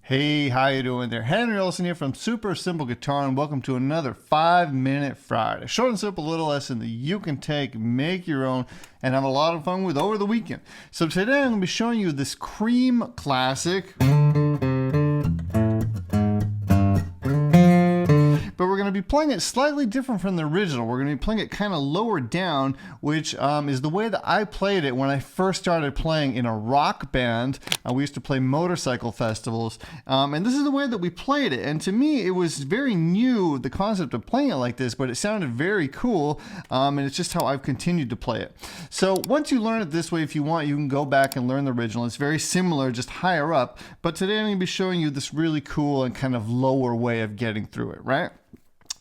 Hey, how you doing there? Henry Olson here from Super Simple Guitar, and welcome to another 5-Minute Friday. Short and simple little lesson that you can take, make your own, and have a lot of fun with over the weekend. So today I'm going to be showing you this Cream classic. But we're going to be playing it slightly different from the original. We're going to be playing it kind of lower down, which is the way that I played it when I first started playing in a rock band. We used to play motorcycle festivals, and this is the way that we played it. And to me, it was very new, the concept of playing it like this, but it sounded very cool, and it's just how I've continued to play it. So once you learn it this way, if you want, you can go back and learn the original. It's very similar, just higher up. But today I'm going to be showing you this really cool and kind of lower way of getting through it, right?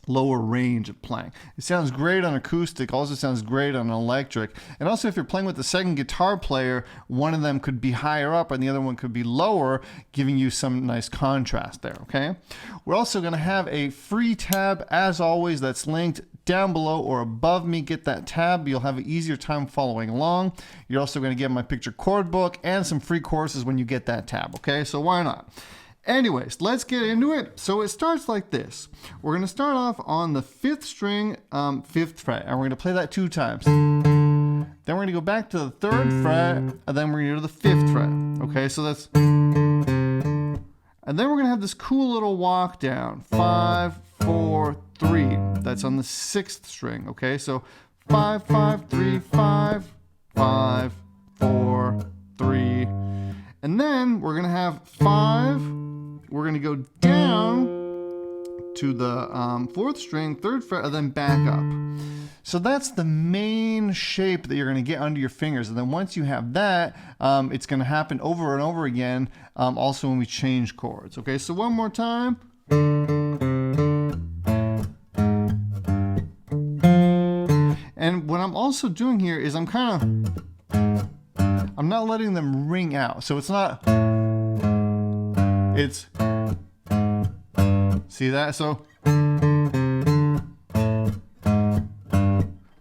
Lower range of playing. It sounds great on acoustic, also sounds great on electric. And also if you're playing with the second guitar player, one of them could be higher up and the other one could be lower, giving you some nice contrast there, okay? We're also going to have a free tab, as always, that's linked down below or above me. Get that tab. You'll have an easier time following along. You're also going to get my picture chord book and some free courses when you get that tab, okay? So why not? Anyways, let's get into it. So it starts like this. We're going to start off on the 5th string, 5th fret, and we're going to play that 2 times. Then we're going to go back to the 3rd fret, and then we're going to go to the 5th fret. Okay, so that's... And then we're going to have this cool little walk down. 5, 4, 3. That's on the 6th string. Okay, so 5, 5, 3, 5, 5, 4, 3. And then we're going to have 5. We're going to go down to the 4th string, 3rd fret, and then back up. So that's the main shape that you're going to get under your fingers. And then once you have that, it's going to happen over and over again, also when we change chords. Okay, so one more time. And what I'm also doing here is I'm not letting them ring out. So it's not... It's, see that? So,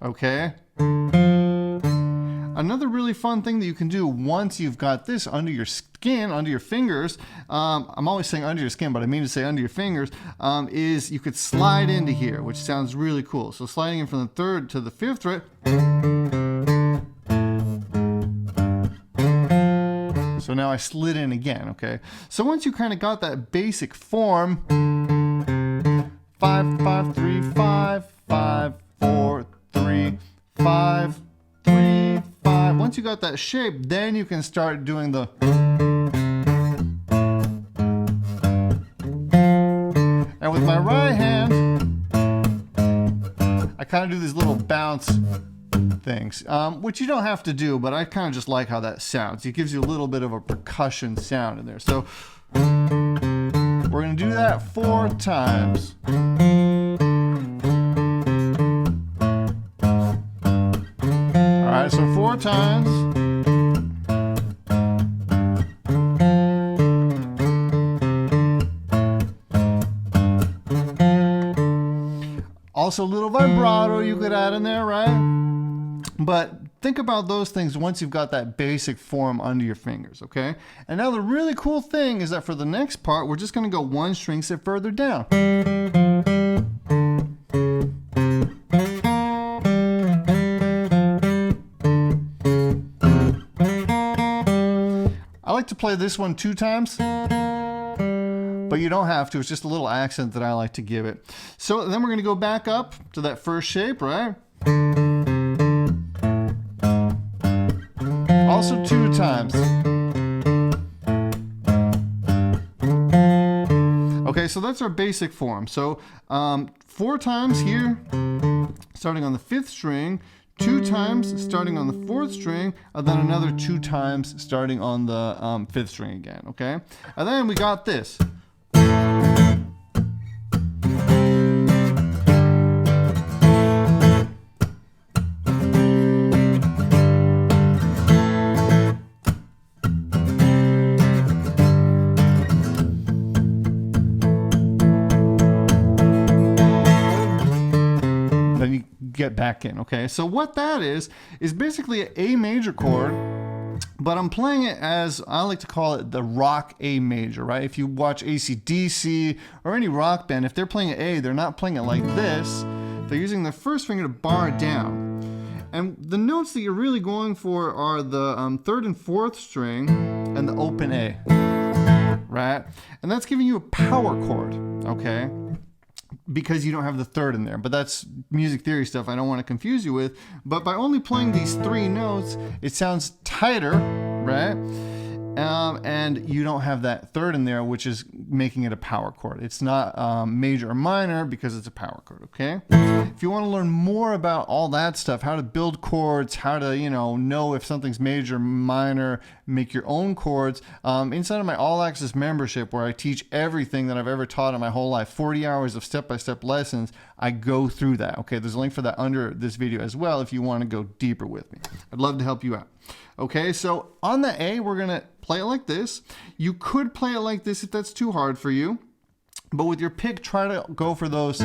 okay. Another really fun thing that you can do once you've got this under your skin, under your fingers, I'm always saying under your skin, but I mean to say under your fingers, is you could slide into here, which sounds really cool. So sliding in from the 3rd to the 5th fret. So now I slid in again, okay? So once you kind of got that basic form, 5, 5, 3, 5, 5, 4, 3, 5, 3, 5. Once you got that shape, then you can start doing the... And with my right hand, I kind of do these little bounce things, which you don't have to do, but I kind of just like how that sounds. It gives you a little bit of a percussion sound in there. So we're going to do that 4 times. All right, so 4 times. Also a little vibrato you could add in there, right? But think about those things once you've got that basic form under your fingers, okay? And now the really cool thing is that for the next part, we're just going to go 1 string set further down. I like to play this one 2 times. But you don't have to. It's just a little accent that I like to give it. So then we're going to go back up to that first shape, right? Also 2 times. Okay, so that's our basic form. So 4 times here, starting on the 5th string, 2 times starting on the 4th string, and then another 2 times starting on the 5th string again, okay? And then we got this. Get back in, okay? So what that is basically an A major chord But I'm playing it as, I like to call it the rock A major, right? If you watch AC/DC or any rock band, if they're playing an A, they're not playing it like this. They're using their first finger to bar down. And the notes that you're really going for are the 3rd and 4th string and the open A, right? And that's giving you a power chord, okay? Because you don't have the 3rd in there. But that's music theory stuff I don't want to confuse you with. But by only playing these 3 notes, it sounds tighter, right? And you don't have that 3rd in there, which is making it a power chord. It's not major or minor because it's a power chord, okay? If you want to learn more about all that stuff, how to build chords, how to, know if something's major, minor, make your own chords, inside of my All Access membership, where I teach everything that I've ever taught in my whole life, 40 hours of step-by-step lessons, I go through that, okay? There's a link for that under this video as well if you want to go deeper with me. I'd love to help you out. Okay, so on the A, we're going to play it like this. You could play it like this if that's too hard for you. But with your pick, try to go for those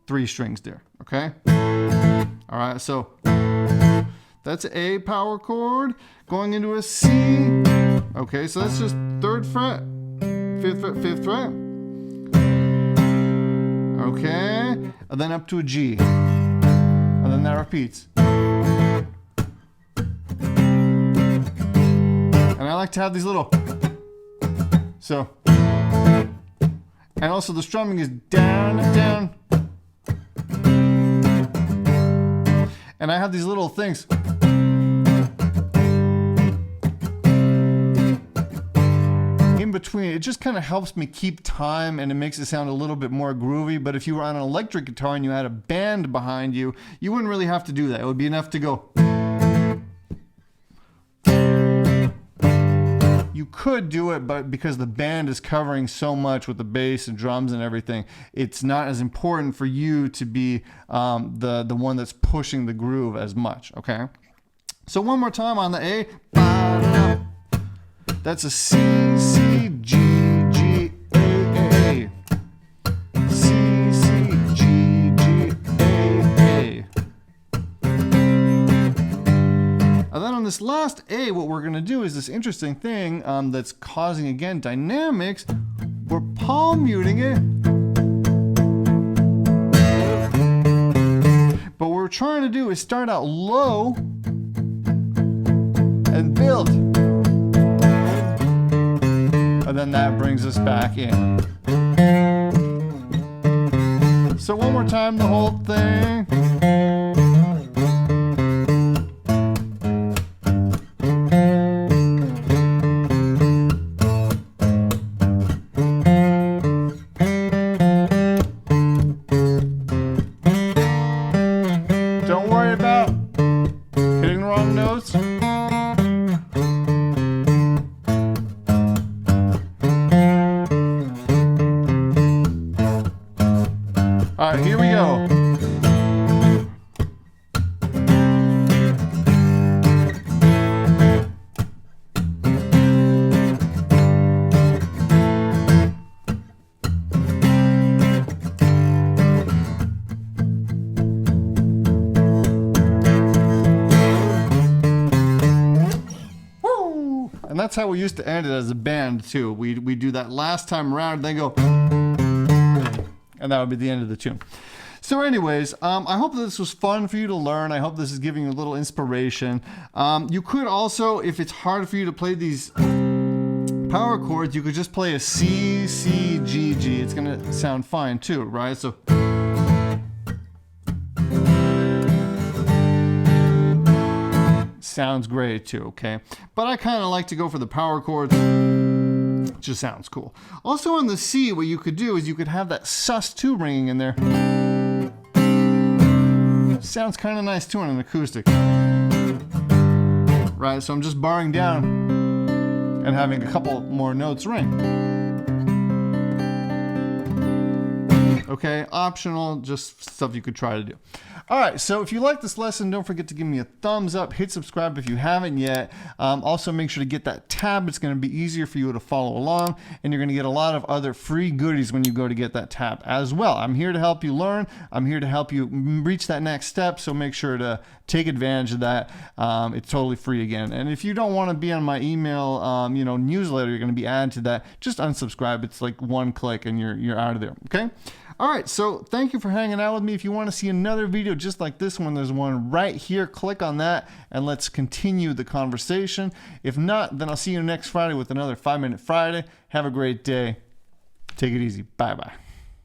3 strings there, okay? All right, so that's A power chord going into a C. Okay, so that's just 3rd fret, 5th fret, 5th fret. Okay, and then up to a G. And then that repeats. And I like to have these little, so, and also the strumming is down, down. And I have these little things. In between, it just kind of helps me keep time and it makes it sound a little bit more groovy. But if you were on an electric guitar and you had a band behind you, you wouldn't really have to do that. It would be enough to go. You could do it, but because the band is covering so much with the bass and drums and everything, it's not as important for you to be the one that's pushing the groove as much, okay? So one more time on the A. That's a C, C, G, G, A, A. C, C, G, G, A, A. And then on this last A, what we're going to do is this interesting thing that's causing, again, dynamics. We're palm muting it. But what we're trying to do is start out low and build. And then that brings us back in. So one more time, the whole thing. Don't worry about hitting the wrong notes. All right, here we go. And that's how we used to end it as a band too. We do that last time around, then go, and that would be the end of the tune. So anyways, I hope this was fun for you to learn. I hope this is giving you a little inspiration. You could also, if it's hard for you to play these power chords, you could just play a C, C, G, G. It's gonna sound fine too, right? So sounds great too, okay? But I kind of like to go for the power chords. It just sounds cool. Also on the C, what you could do is you could have that sus2 ringing in there. Sounds kind of nice too on an acoustic. Right, so I'm just barring down and having a couple more notes ring. okay? Optional, just stuff you could try to do. All right, so if you like this lesson, don't forget to give me a thumbs up, hit subscribe if you haven't yet. Also, make sure to get that tab. It's going to be easier for you to follow along, and you're going to get a lot of other free goodies when you go to get that tab as well. I'm here to help you learn. I'm here to help you reach that next step, so make sure to take advantage of that. It's totally free again. And if you don't want to be on my email newsletter, you're going to be added to that, just unsubscribe. It's like one click and you're out of there, okay? All right, so thank you for hanging out with me. If you want to see another video just like this one, there's one right here. Click on that and let's continue the conversation. If not, then I'll see you next Friday with another 5 Minute Friday. Have a great day. Take it easy. Bye-bye.